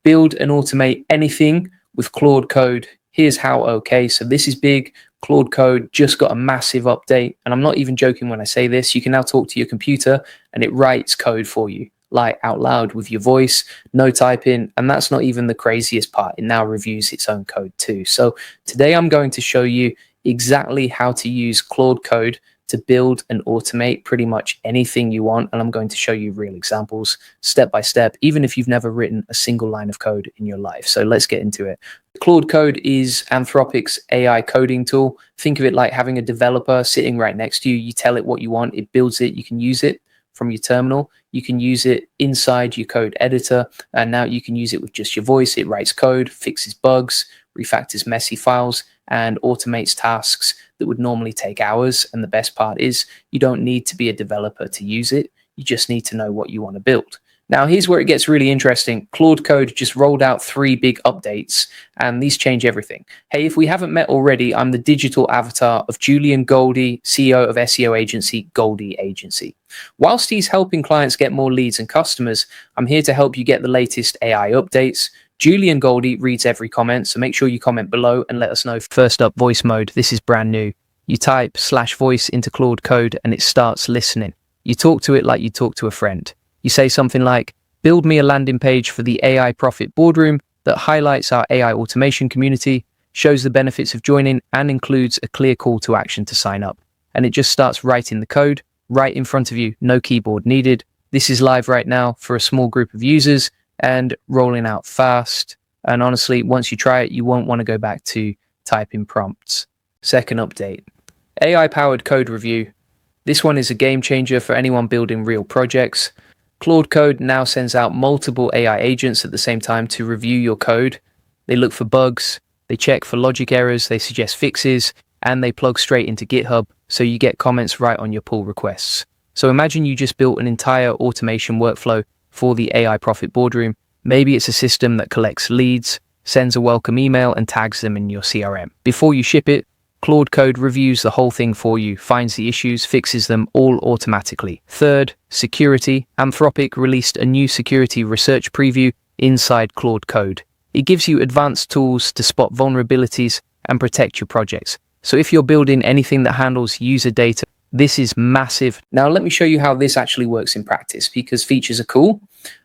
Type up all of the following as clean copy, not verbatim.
build and automate anything with Claude Code. Here's how. Okay, so this is big. Claude Code just got a massive update, and I'm not even joking when I say this. You can now talk to your computer and it writes code for you, like out loud with your voice, no typing, and that's not even the craziest part. It now reviews its own code too. So today I'm going to show you exactly how to use Claude Code to build and automate pretty much anything you want, and I'm going to show you real examples step by step, even if you've never written a single line of code in your life. So let's get into it. Claude Code is Anthropic's AI coding tool. Think of it like having a developer sitting right next to you. You tell it what you want, it builds it. You can use it from your terminal. You can use it inside your code editor, and now you can use it with just your voice. It writes code, fixes bugs, refactors messy files, and automates tasks that would normally take hours. And the best part is you don't need to be a developer to use it. You just need to know what you want to build. Now, here's where it gets really interesting. Claude Code just rolled out 3 big updates, and these change everything. Hey, if we haven't met already, I'm the digital avatar of Julian Goldie, CEO of SEO agency Goldie Agency. Whilst he's helping clients get more leads and customers, I'm here to help you get the latest AI updates. Julian Goldie reads every comment, so make sure you comment below and let us know. First up, voice mode. This is brand new. You type /voice into Claude Code and it starts listening. You talk to it like you talk to a friend. You say something like, build me a landing page for the AI Profit Boardroom that highlights our AI automation community, shows the benefits of joining, and includes a clear call to action to sign up. And it just starts writing the code right in front of you, no keyboard needed. This is live right now for a small group of users and rolling out fast. And honestly, once you try it, you won't want to go back to typing prompts. Second update, AI-powered code review. This one is a game changer for anyone building real projects. Claude Code now sends out multiple AI agents at the same time to review your code. They look for bugs, they check for logic errors, they suggest fixes, and they plug straight into GitHub, so you get comments right on your pull requests. So imagine you just built an entire automation workflow for the AI Profit Boardroom. Maybe it's a system that collects leads, sends a welcome email, and tags them in your CRM. Before you ship it, Claude Code reviews the whole thing for you, finds the issues, fixes them all automatically. Third, security. Anthropic released a new security research preview inside Claude Code. It gives you advanced tools to spot vulnerabilities and protect your projects. So if you're building anything that handles user data, this is massive. Now let me show you how this actually works in practice, because features are cool,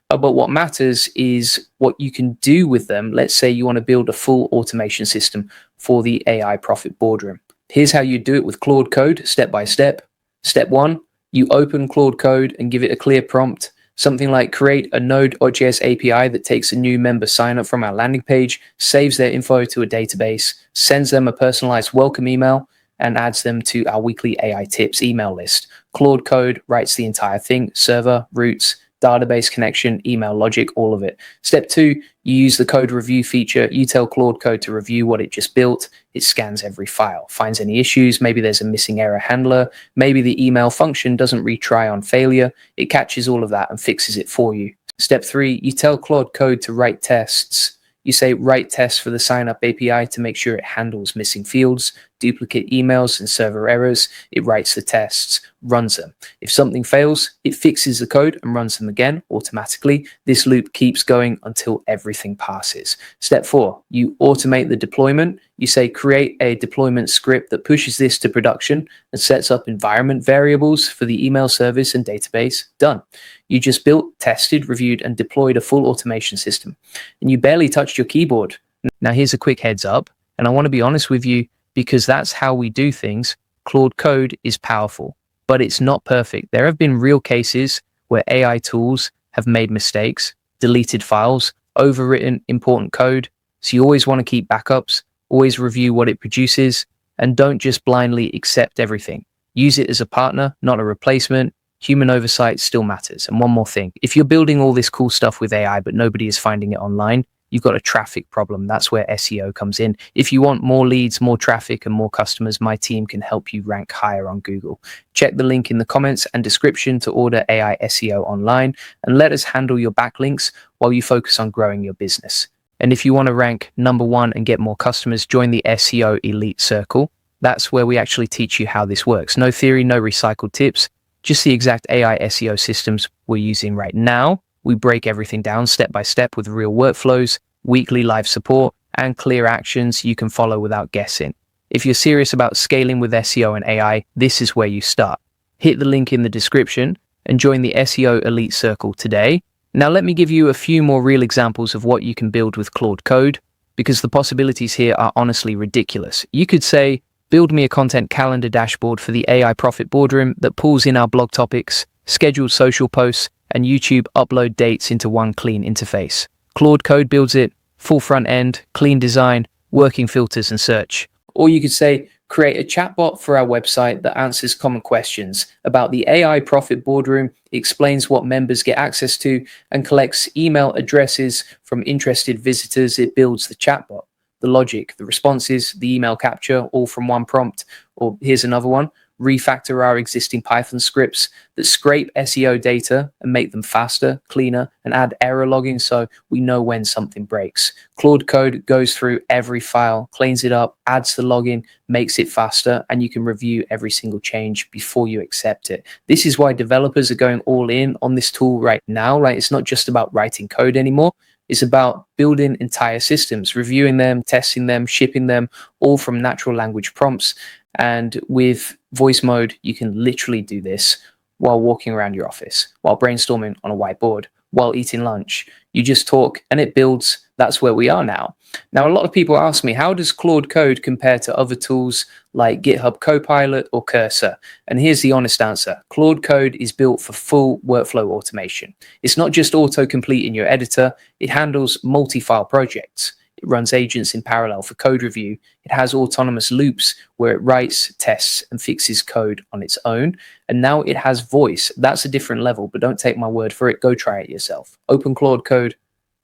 but what matters is what you can do with them. Let's say you want to build a full automation system for the AI Profit Boardroom. Here's how you do it with Claude Code, step by step. Step 1, you open Claude Code and give it a clear prompt, something like create a Node.js API that takes a new member sign up from our landing page, saves their info to a database, sends them a personalized welcome email, and adds them to our weekly AI tips email list. Claude Code writes the entire thing, server, routes, database connection, email logic, all of it. Step 2, you use the code review feature. You tell Claude Code to review what it just built. It scans every file, finds any issues. Maybe there's a missing error handler. Maybe the email function doesn't retry on failure. It catches all of that and fixes it for you. Step 3, you tell Claude Code to write tests. You say write tests for the sign up API to make sure it handles missing fields, duplicate emails, and server errors. It writes the tests, runs them. If something fails, it fixes the code and runs them again automatically. This loop keeps going until everything passes. Step 4, you automate the deployment. You say create a deployment script that pushes this to production and sets up environment variables for the email service and database. Done. You just built, tested, reviewed, and deployed a full automation system. And you barely touched your keyboard. Now here's a quick heads up, and I want to be honest with you, because that's how we do things. Claude Code is powerful, but it's not perfect. There have been real cases where AI tools have made mistakes, deleted files, overwritten important code. So you always want to keep backups, always review what it produces, and don't just blindly accept everything. Use it as a partner, not a replacement. Human oversight still matters. And one more thing, if you're building all this cool stuff with AI, but nobody is finding it online, you've got a traffic problem. That's where SEO comes in. If you want more leads, more traffic, and more customers, my team can help you rank higher on Google. Check the link in the comments and description to order AI SEO online, and let us handle your backlinks while you focus on growing your business. And if you want to rank #1 and get more customers, join the SEO Elite Circle. That's where we actually teach you how this works. No theory, no recycled tips, just the exact AI SEO systems we're using right now. We break everything down step by step with real workflows, weekly live support, and clear actions you can follow without guessing. If you're serious about scaling with SEO and AI, this is where you start. Hit the link in the description and join the SEO Elite Circle today. Now let me give you a few more real examples of what you can build with Claude Code, because the possibilities here are honestly ridiculous. You could say, build me a content calendar dashboard for the AI Profit Boardroom that pulls in our blog topics, scheduled social posts, and YouTube upload dates into one clean interface. Claude Code builds it, full front end, clean design, working filters and search. Or you could say, create a chatbot for our website that answers common questions about the AI Profit Boardroom, explains what members get access to, and collects email addresses from interested visitors. It builds the chatbot, the logic, the responses, the email capture, all from one prompt. Or here's another one. Refactor our existing Python scripts that scrape SEO data and make them faster, cleaner, and add error logging so we know when something breaks. Claude Code goes through every file, cleans it up, adds the login, makes it faster, and you can review every single change before you accept it. This is why developers are going all in on this tool right now. Like, it's not just about writing code anymore. It's about building entire systems, reviewing them, testing them, shipping them, all from natural language prompts. And with voice mode, you can literally do this while walking around your office, while brainstorming on a whiteboard, while eating lunch. You just talk and it builds. That's where we are now. Now, a lot of people ask me, how does Claude Code compare to other tools like GitHub Copilot or Cursor? And here's the honest answer. Claude Code is built for full workflow automation. It's not just autocomplete in your editor. It handles multi-file projects. It runs agents in parallel for code review. It has autonomous loops where it writes, tests, and fixes code on its own. And now it has voice. That's a different level, but don't take my word for it. Go try it yourself. Open Claude Code,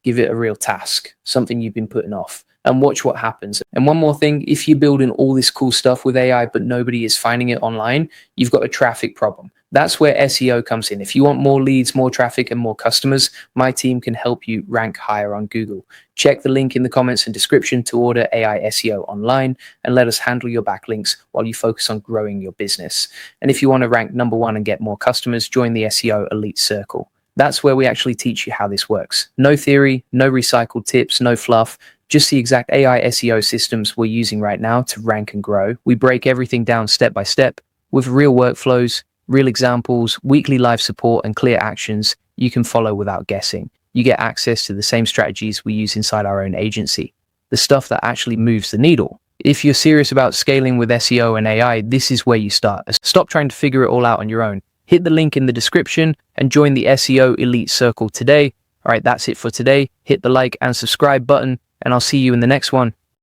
give it a real task, something you've been putting off, and watch what happens. And one more thing, if you're building all this cool stuff with AI, but nobody is finding it online, you've got a traffic problem. That's where SEO comes in. If you want more leads, more traffic, and more customers, my team can help you rank higher on Google. Check the link in the comments and description to order AI SEO online, and let us handle your backlinks while you focus on growing your business. And if you want to rank #1 and get more customers, join the SEO Elite Circle. That's where we actually teach you how this works. No theory, no recycled tips, no fluff, just the exact AI SEO systems we're using right now to rank and grow. We break everything down step by step with real workflows, real examples, weekly live support, and clear actions you can follow without guessing. You get access to the same strategies we use inside our own agency, the stuff that actually moves the needle. If you're serious about scaling with SEO and AI, this is where you start. Stop trying to figure it all out on your own. Hit the link in the description and join the SEO Elite Circle today. All right, that's it for today. Hit the like and subscribe button, and I'll see you in the next one.